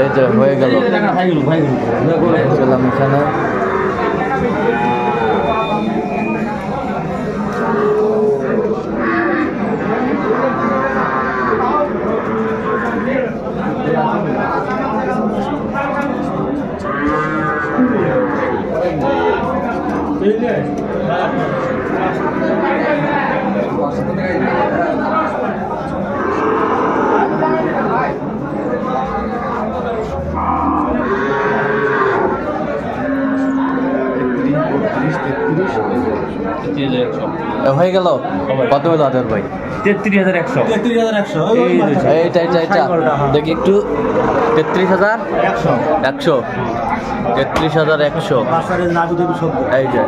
এই যে হয়ে গেল চলাম এখানে হয়ে গেল কত হলো আদর ভাই 33,100 এইটা দেখি একটু 33,100 33,100 এই যে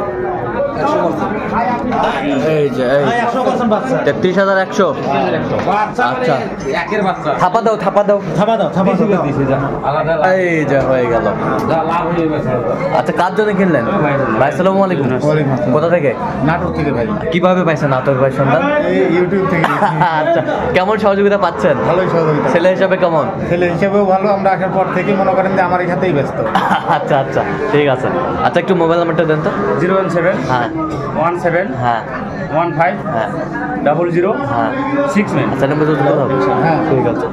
33,100 আচ্ছা থাপা দাও এই যে হয়ে গেল আচ্ছা কার জন্য কিনলেন ভাই আসসালামু আলাইকুম কোথা থেকে নাটক থেকে ভাই কিভাবে পাইছেন নাটক ভাই সন্ধান ইউটিউব থেকে আচ্ছা কেমন সহযোগিতা পাচ্ছেন ভালোই সহযোগিতা ছেলে হিসাবে কেমন ছেলে হিসেবেও ভালো আমরা আসার পর থেকে মনে করেন যে আমার এখানেই ব্যস্ত আচ্ছা ঠিক আছে আচ্ছা একটু মোবাইল নাম্বারটা দেন তো 017 হ্যাঁ 17 হ্যাঁ 15 হ্যাঁ 00 হ্যাঁ 69 আচ্ছা নাম্বার তো হ্যাঁ ঠিক আছে